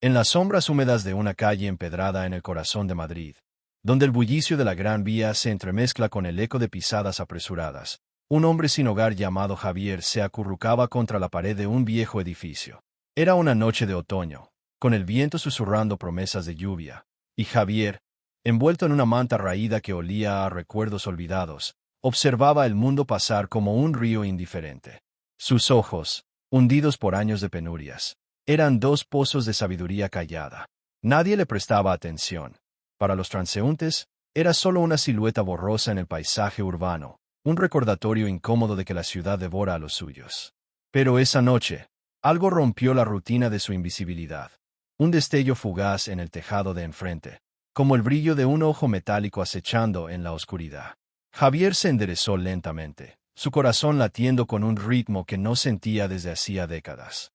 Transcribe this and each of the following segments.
En las sombras húmedas de una calle empedrada en el corazón de Madrid, donde el bullicio de la Gran Vía se entremezcla con el eco de pisadas apresuradas, un hombre sin hogar llamado Javier se acurrucaba contra la pared de un viejo edificio. Era una noche de otoño, con el viento susurrando promesas de lluvia, y Javier, envuelto en una manta raída que olía a recuerdos olvidados, observaba el mundo pasar como un río indiferente. Sus ojos, hundidos por años de penurias, eran dos pozos de sabiduría callada. Nadie le prestaba atención. Para los transeúntes, era solo una silueta borrosa en el paisaje urbano, un recordatorio incómodo de que la ciudad devora a los suyos. Pero esa noche, algo rompió la rutina de su invisibilidad. Un destello fugaz en el tejado de enfrente, como el brillo de un ojo metálico acechando en la oscuridad. Javier se enderezó lentamente, su corazón latiendo con un ritmo que no sentía desde hacía décadas.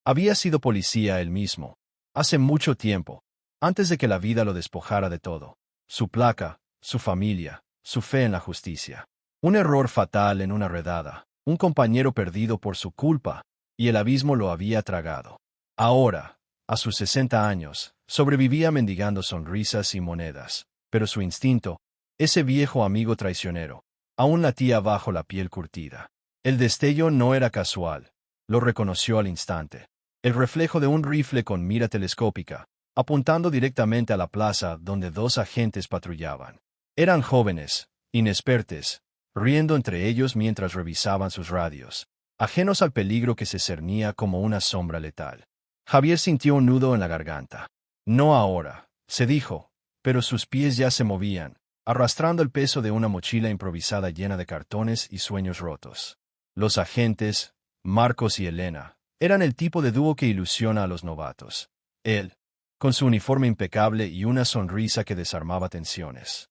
Había sido policía él mismo, hace mucho tiempo, antes de que la vida lo despojara de todo. Su placa, su familia, su fe en la justicia. Un error fatal en una redada, un compañero perdido por su culpa, y el abismo lo había tragado. Ahora, a sus 60 años, sobrevivía mendigando sonrisas y monedas, pero su instinto, ese viejo amigo traicionero, aún latía bajo la piel curtida. El destello no era casual, lo reconoció al instante. El reflejo de un rifle con mira telescópica, apuntando directamente a la plaza donde dos agentes patrullaban. Eran jóvenes, inexpertos, riendo entre ellos mientras revisaban sus radios, ajenos al peligro que se cernía como una sombra letal. Javier sintió un nudo en la garganta. No ahora, se dijo, pero sus pies ya se movían, arrastrando el peso de una mochila improvisada llena de cartones y sueños rotos. Los agentes, Marcos y Elena, eran el tipo de dúo que ilusiona a los novatos. Él, con su uniforme impecable y una sonrisa que desarmaba tensiones.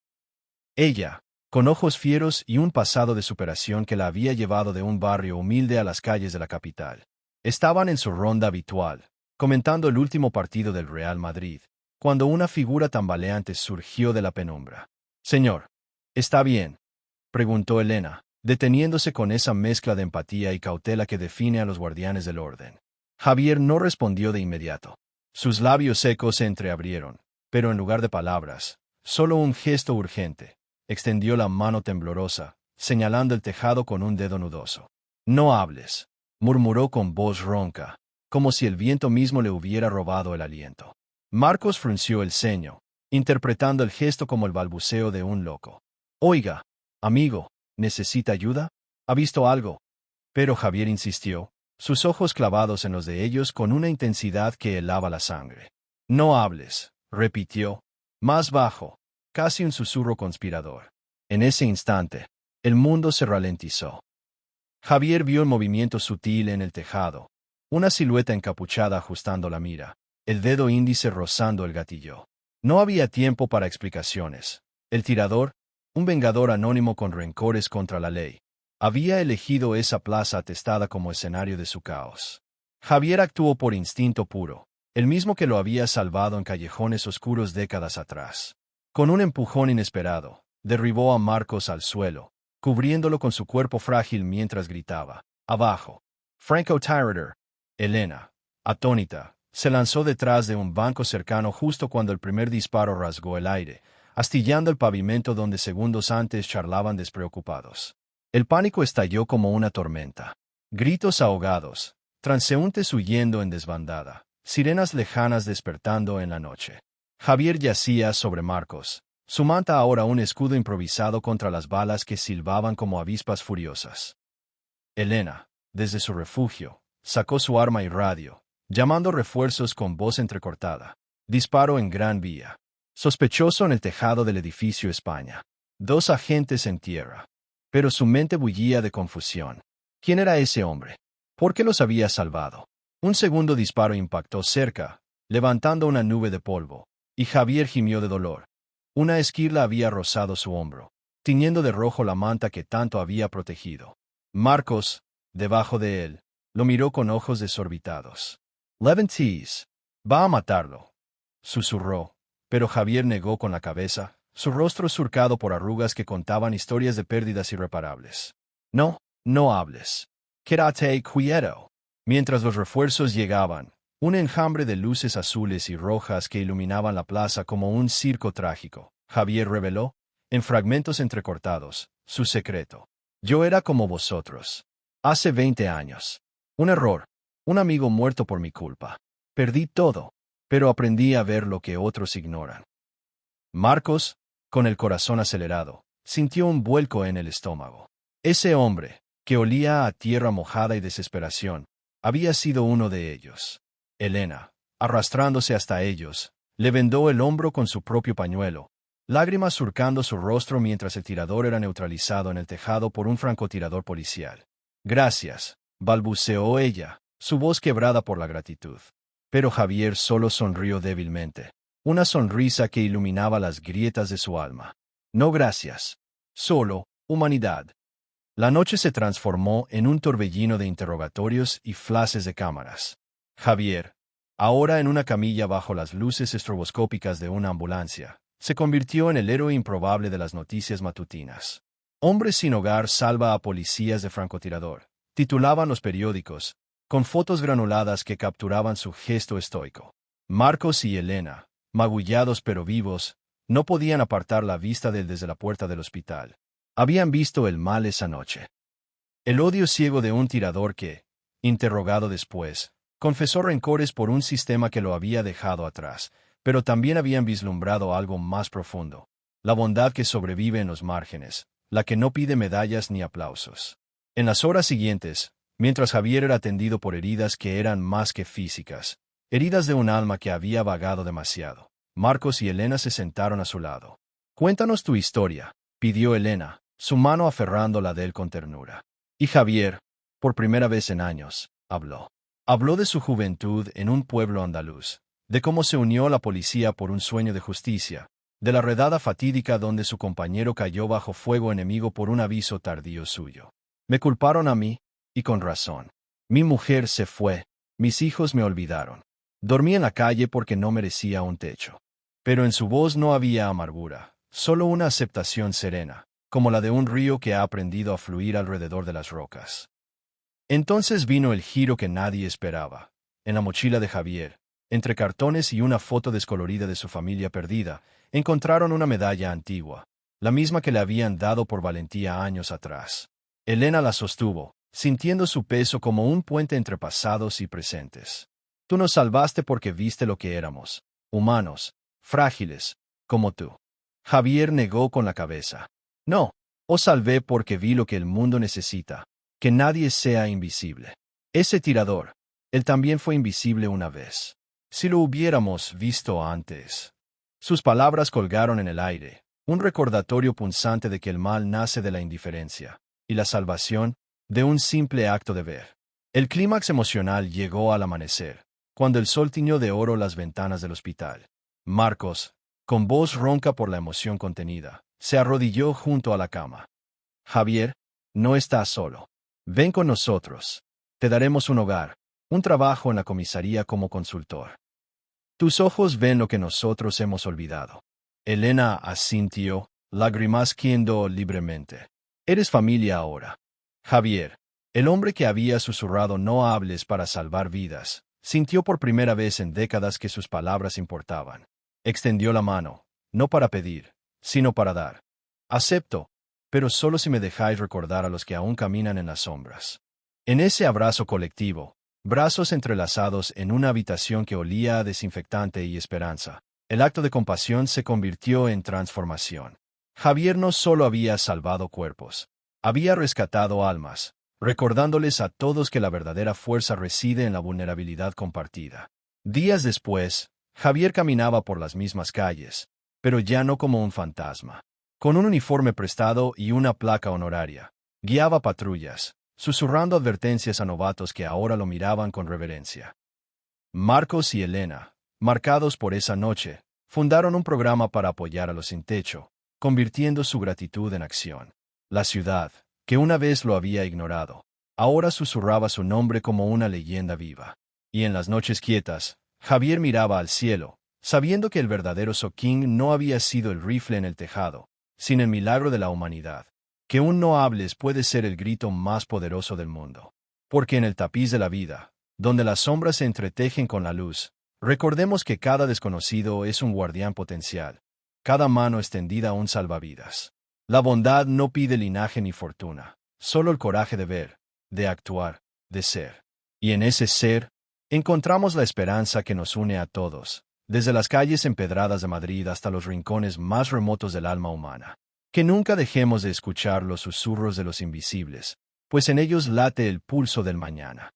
Ella, con ojos fieros y un pasado de superación que la había llevado de un barrio humilde a las calles de la capital. Estaban en su ronda habitual, comentando el último partido del Real Madrid, cuando una figura tambaleante surgió de la penumbra. «Señor, ¿está bien?», preguntó Elena, deteniéndose con esa mezcla de empatía y cautela que define a los guardianes del orden. Javier no respondió de inmediato. Sus labios secos se entreabrieron, pero en lugar de palabras, solo un gesto urgente. Extendió la mano temblorosa, señalando el tejado con un dedo nudoso. «No hables», murmuró con voz ronca, como si el viento mismo le hubiera robado el aliento. Marcos frunció el ceño, interpretando el gesto como el balbuceo de un loco. «Oiga, amigo, ¿necesita ayuda? ¿Ha visto algo?». Pero Javier insistió, sus ojos clavados en los de ellos con una intensidad que helaba la sangre. «No hables», repitió, más bajo, casi un susurro conspirador. En ese instante, el mundo se ralentizó. Javier vio el movimiento sutil en el tejado, una silueta encapuchada ajustando la mira, el dedo índice rozando el gatillo. No había tiempo para explicaciones. El tirador, un vengador anónimo con rencores contra la ley, había elegido esa plaza atestada como escenario de su caos. Javier actuó por instinto puro, el mismo que lo había salvado en callejones oscuros décadas atrás. Con un empujón inesperado, derribó a Marcos al suelo, cubriéndolo con su cuerpo frágil mientras gritaba, «¡Abajo!». «Franco-tirador». Elena, atónita, se lanzó detrás de un banco cercano justo cuando el primer disparo rasgó el aire, astillando el pavimento donde segundos antes charlaban despreocupados. El pánico estalló como una tormenta. Gritos ahogados, transeúntes huyendo en desbandada, sirenas lejanas despertando en la noche. Javier yacía sobre Marcos, su manta ahora un escudo improvisado contra las balas que silbaban como avispas furiosas. Elena, desde su refugio, sacó su arma y radio, llamando refuerzos con voz entrecortada. Disparo en Gran Vía. Sospechoso en el tejado del edificio España. 2 agentes en tierra. Pero su mente bullía de confusión. ¿Quién era ese hombre? ¿Por qué los había salvado? Un segundo disparo impactó cerca, levantando una nube de polvo, y Javier gimió de dolor. Una esquirla había rozado su hombro, tiñendo de rojo la manta que tanto había protegido. Marcos, debajo de él, lo miró con ojos desorbitados. «Leventis, va a matarlo», susurró, pero Javier negó con la cabeza, su rostro surcado por arrugas que contaban historias de pérdidas irreparables. «No, no hables. Quédate quieto». Mientras los refuerzos llegaban, Un enjambre de luces azules y rojas que iluminaban la plaza como un circo trágico. Javier reveló, en fragmentos entrecortados, su secreto. Yo era como vosotros. Hace 20 años. Un error. Un amigo muerto por mi culpa. Perdí todo. Pero aprendí a ver lo que otros ignoran. Marcos, con el corazón acelerado, sintió un vuelco en el estómago. Ese hombre, que olía a tierra mojada y desesperación, había sido uno de ellos. Elena, arrastrándose hasta ellos, le vendó el hombro con su propio pañuelo, lágrimas surcando su rostro mientras el tirador era neutralizado en el tejado por un francotirador policial. Gracias, balbuceó ella, su voz quebrada por la gratitud. Pero Javier solo sonrió débilmente, una sonrisa que iluminaba las grietas de su alma. No gracias. Solo, humanidad. La noche se transformó en un torbellino de interrogatorios y flashes de cámaras. Javier, ahora en una camilla bajo las luces estroboscópicas de una ambulancia, se convirtió en el héroe improbable de las noticias matutinas. Hombre sin hogar salva a policías de francotirador, titulaban los periódicos, con fotos granuladas que capturaban su gesto estoico. Marcos y Elena, magullados pero vivos, no podían apartar la vista de él desde la puerta del hospital. Habían visto el mal esa noche. El odio ciego de un tirador que, interrogado después, confesó rencores por un sistema que lo había dejado atrás, pero también habían vislumbrado algo más profundo, la bondad que sobrevive en los márgenes, la que no pide medallas ni aplausos. En las horas siguientes, mientras Javier era atendido por heridas que eran más que físicas, heridas de un alma que había vagado demasiado, Marcos y Elena se sentaron a su lado. «Cuéntanos tu historia», pidió Elena, su mano aferrando la de él con ternura. Y Javier, por primera vez en años, habló. Habló de su juventud en un pueblo andaluz, de cómo se unió a la policía por un sueño de justicia, de la redada fatídica donde su compañero cayó bajo fuego enemigo por un aviso tardío suyo. Me culparon a mí, y con razón. Mi mujer se fue, mis hijos me olvidaron. Dormí en la calle porque no merecía un techo. Pero en su voz no había amargura, solo una aceptación serena, como la de un río que ha aprendido a fluir alrededor de las rocas. Entonces vino el giro que nadie esperaba. En la mochila de Javier, entre cartones y una foto descolorida de su familia perdida, encontraron una medalla antigua, la misma que le habían dado por valentía años atrás. Elena la sostuvo, sintiendo su peso como un puente entre pasados y presentes. Tú nos salvaste porque viste lo que éramos, humanos, frágiles, como tú. Javier negó con la cabeza. No, os salvé porque vi lo que el mundo necesita, que nadie sea invisible. Ese tirador, él también fue invisible una vez. Si lo hubiéramos visto antes. Sus palabras colgaron en el aire, un recordatorio punzante de que el mal nace de la indiferencia, y la salvación, de un simple acto de ver. El clímax emocional llegó al amanecer, cuando el sol tiñó de oro las ventanas del hospital. Marcos, con voz ronca por la emoción contenida, se arrodilló junto a la cama. Javier, no estás solo. Ven con nosotros. Te daremos un hogar, un trabajo en la comisaría como consultor. Tus ven lo que nosotros hemos olvidado. Elena asintió, lagrimasqueando libremente. Eres familia ahora. Javier, el hombre que había susurrado no hables para salvar vidas, sintió por primera vez en décadas que sus palabras importaban. Extendió la mano, no para pedir, sino para dar. Acepto, pero solo si me dejáis recordar a los que aún caminan en las sombras. En ese abrazo colectivo, brazos entrelazados en una habitación que olía a desinfectante y esperanza, el acto de compasión se convirtió en transformación. Javier no solo había salvado cuerpos, había rescatado almas, recordándoles a todos que la verdadera fuerza reside en la vulnerabilidad compartida. Días después, Javier caminaba por las mismas calles, pero ya no como un fantasma. Con un uniforme prestado y una placa honoraria, guiaba patrullas, susurrando advertencias a novatos que ahora lo miraban con reverencia. Marcos y Elena, marcados por esa noche, fundaron un programa para apoyar a los sin techo, convirtiendo su gratitud en acción. La ciudad, que una vez lo había ignorado, ahora susurraba su nombre como una leyenda viva. Y en las noches quietas, Javier miraba al cielo, sabiendo que el verdadero Soking no había sido el rifle en el tejado, sino el milagro de la humanidad. Que un no hables puede ser el grito más poderoso del mundo. Porque en el tapiz de la vida, donde las sombras se entretejen con la luz. Recordemos que cada desconocido es un guardián potencial, cada mano extendida un salvavidas. La bondad no pide linaje ni fortuna, solo el coraje de ver, de actuar, de ser. Y en ese ser, encontramos la esperanza que nos une a todos, desde las calles empedradas de Madrid hasta los rincones más remotos del alma humana. Que nunca dejemos de escuchar los susurros de los invisibles, pues en ellos late el pulso del mañana.